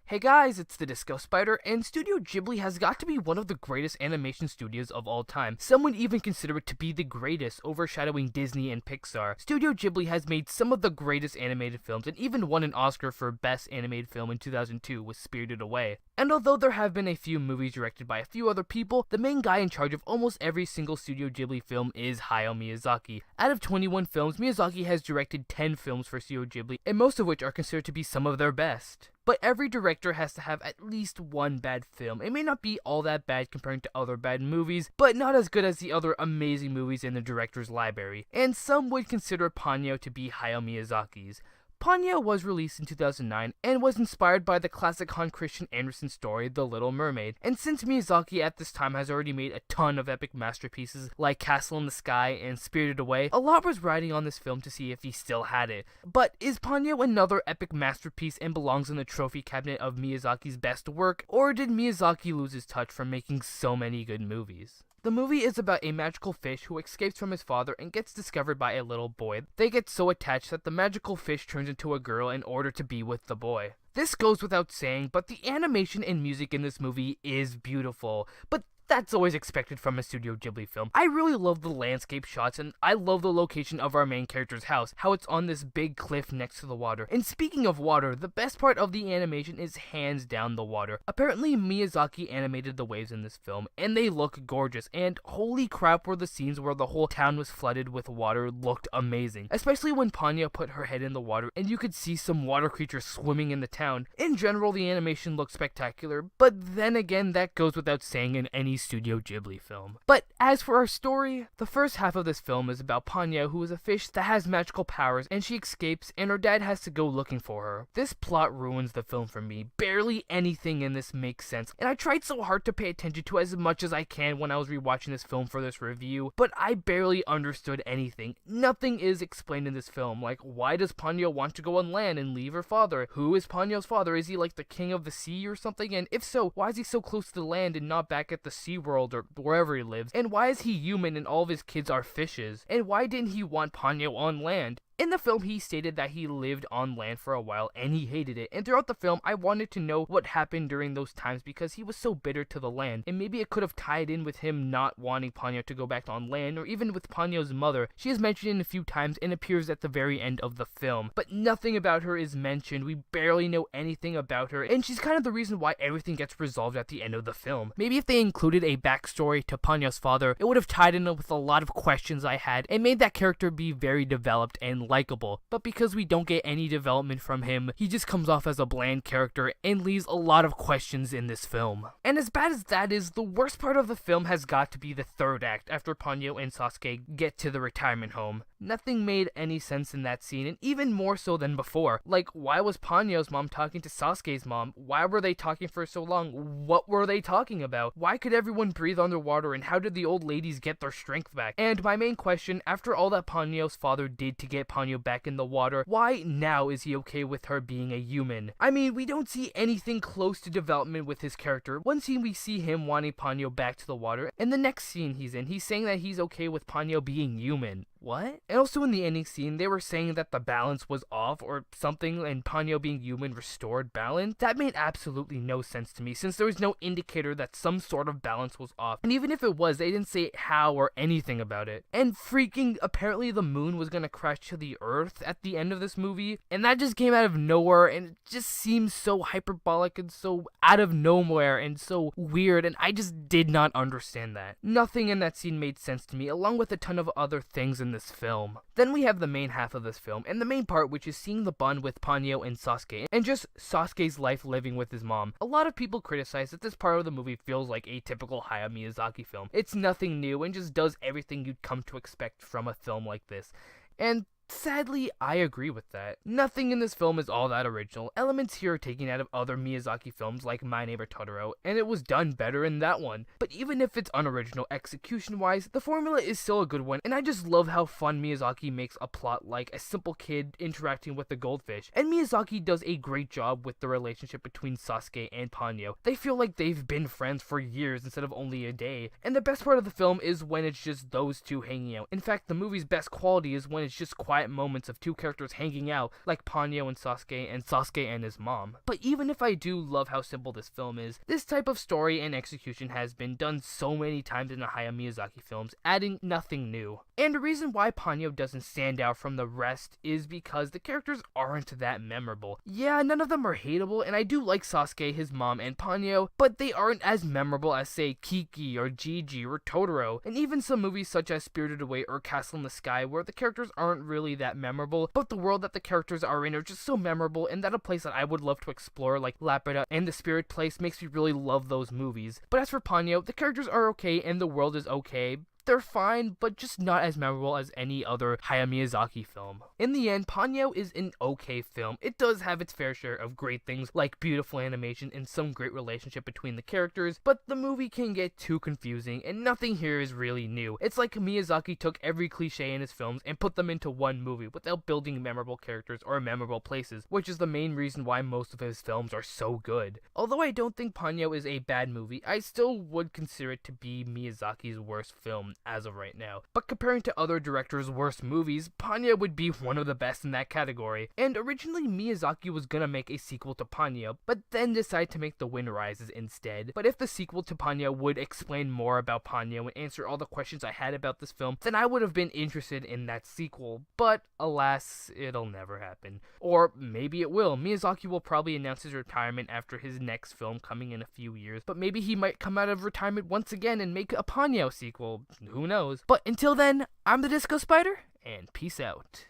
Hey guys, it's the Disco Spider, and Studio Ghibli has got to be one of the greatest animation studios of all time. Some would even consider it to be the greatest, overshadowing Disney and Pixar. Studio Ghibli has made some of the greatest animated films, and even won an Oscar for Best Animated Film in 2002 with Spirited Away. And although there have been a few movies directed by a few other people, the main guy in charge of almost every single Studio Ghibli film is Hayao Miyazaki. Out of 21 films, Miyazaki has directed 10 films for Studio Ghibli, and most of which are considered to be some of their best. But every director has to have at least one bad film. It may not be all that bad compared to other bad movies, but not as good as the other amazing movies in the director's library. And some would consider Ponyo to be Hayao Miyazaki's. Ponyo was released in 2009 and was inspired by the classic Hans Christian Andersen story, The Little Mermaid. And since Miyazaki at this time has already made a ton of epic masterpieces like Castle in the Sky and Spirited Away, a lot was riding on this film to see if he still had it. But is Ponyo another epic masterpiece and belongs in the trophy cabinet of Miyazaki's best work, or did Miyazaki lose his touch from making so many good movies? The movie is about a magical fish who escapes from his father and gets discovered by a little boy. They get so attached that the magical fish turns into a girl in order to be with the boy. This goes without saying, but the animation and music in this movie is beautiful. But that's always expected from a Studio Ghibli film. I really love the landscape shots, and I love the location of our main character's house, how it's on this big cliff next to the water. And speaking of water, the best part of the animation is hands down the water. Apparently Miyazaki animated the waves in this film, and they look gorgeous, and holy crap were the scenes where the whole town was flooded with water looked amazing. Especially when Ponyo put her head in the water, and you could see some water creatures swimming in the town. In general, the animation looks spectacular, but then again, that goes without saying in any Studio Ghibli film. But as for our story, the first half of this film is about Ponyo, who is a fish that has magical powers, and she escapes, and her dad has to go looking for her. This plot ruins the film for me. Barely anything in this makes sense, and I tried so hard to pay attention to as much as I can when I was rewatching this film for this review, but I barely understood anything. Nothing is explained in this film, like why does Ponyo want to go on land and leave her father? Who is Ponyo's father? Is he like the king of the sea or something? And if so, why is he so close to the land and not back at the sea world or wherever he lives? And why is he human and all of his kids are fishes? And why didn't he want Ponyo on land? In the film, he stated that he lived on land for a while and he hated it. And throughout the film, I wanted to know what happened during those times because he was so bitter to the land. And maybe it could have tied in with him not wanting Ponyo to go back on land, or even with Ponyo's mother. She is mentioned a few times and appears at the very end of the film. But nothing about her is mentioned. We barely know anything about her. And she's kind of the reason why everything gets resolved at the end of the film. Maybe if they included a backstory to Ponyo's father, it would have tied in with a lot of questions I had and made that character be very developed and likable. But because we don't get any development from him, he just comes off as a bland character and leaves a lot of questions in this film. And as bad as that is, the worst part of the film has got to be the third act after Ponyo and Sasuke get to the retirement home. Nothing made any sense in that scene, and even more so than before. Like, why was Ponyo's mom talking to Sasuke's mom? Why were they talking for so long? What were they talking about? Why could everyone breathe underwater, and how did the old ladies get their strength back? And my main question, after all that Ponyo's father did to get Ponyo back in the water, why now is he okay with her being a human? I mean, we don't see anything close to development with his character. One scene we see him wanting Ponyo back to the water, and the next scene he's in, he's saying that he's okay with Ponyo being human. What? And also in the ending scene, they were saying that the balance was off or something, and Ponyo being human restored balance. That made absolutely no sense to me, since there was no indicator that some sort of balance was off. And even if it was, they didn't say how or anything about it. And freaking, apparently the moon was gonna crash to the earth at the end of this movie, and that just came out of nowhere, and it just seems so hyperbolic and so out of nowhere and so weird, and I just did not understand that. Nothing in that scene made sense to me, along with a ton of other things in this film. Then we have the main half of this film, and the main part, which is seeing the bond with Ponyo and Sasuke, and just Sasuke's life living with his mom. A lot of people criticize that this part of the movie feels like a typical Hayao Miyazaki film. It's nothing new and just does everything you'd come to expect from a film like this. And sadly, I agree with that. Nothing in this film is all that original. Elements here are taken out of other Miyazaki films like My Neighbor Totoro, and it was done better in that one. But even if it's unoriginal execution-wise, the formula is still a good one, and I just love how fun Miyazaki makes a plot like a simple kid interacting with a goldfish. And Miyazaki does a great job with the relationship between Sasuke and Ponyo. They feel like they've been friends for years instead of only a day. And the best part of the film is when it's just those two hanging out. In fact, the movie's best quality is when it's just quiet quiet moments of two characters hanging out, like Ponyo and Sasuke and his mom. But even if I do love how simple this film is, this type of story and execution has been done so many times in the Hayao Miyazaki films, adding nothing new. And the reason why Ponyo doesn't stand out from the rest is because the characters aren't that memorable. Yeah, none of them are hateable, and I do like Sasuke, his mom, and Ponyo, but they aren't as memorable as, say, Kiki or Gigi or Totoro, and even some movies such as Spirited Away or Castle in the Sky, where the characters aren't really that memorable, but the world that the characters are in are just so memorable, and that a place that I would love to explore, like Laputa and the Spirit Place, makes me really love those movies. But as for Ponyo, the characters are okay, and the world is okay. They're fine, but just not as memorable as any other Hayao Miyazaki film. In the end, Ponyo is an okay film. It does have its fair share of great things, like beautiful animation and some great relationship between the characters, but the movie can get too confusing, and nothing here is really new. It's like Miyazaki took every cliche in his films and put them into one movie without building memorable characters or memorable places, which is the main reason why most of his films are so good. Although I don't think Ponyo is a bad movie, I still would consider it to be Miyazaki's worst film as of right now. But comparing to other directors' worst movies, Ponyo would be one of the best in that category. And originally Miyazaki was gonna make a sequel to Ponyo, but then decided to make The Wind Rises instead. But if the sequel to Ponyo would explain more about Ponyo and answer all the questions I had about this film, then I would have been interested in that sequel. But alas, it'll never happen. Or maybe it will. Miyazaki will probably announce his retirement after his next film coming in a few years, but maybe he might come out of retirement once again and make a Ponyo sequel. Who knows? But until then, I'm the Disco Spider, and peace out.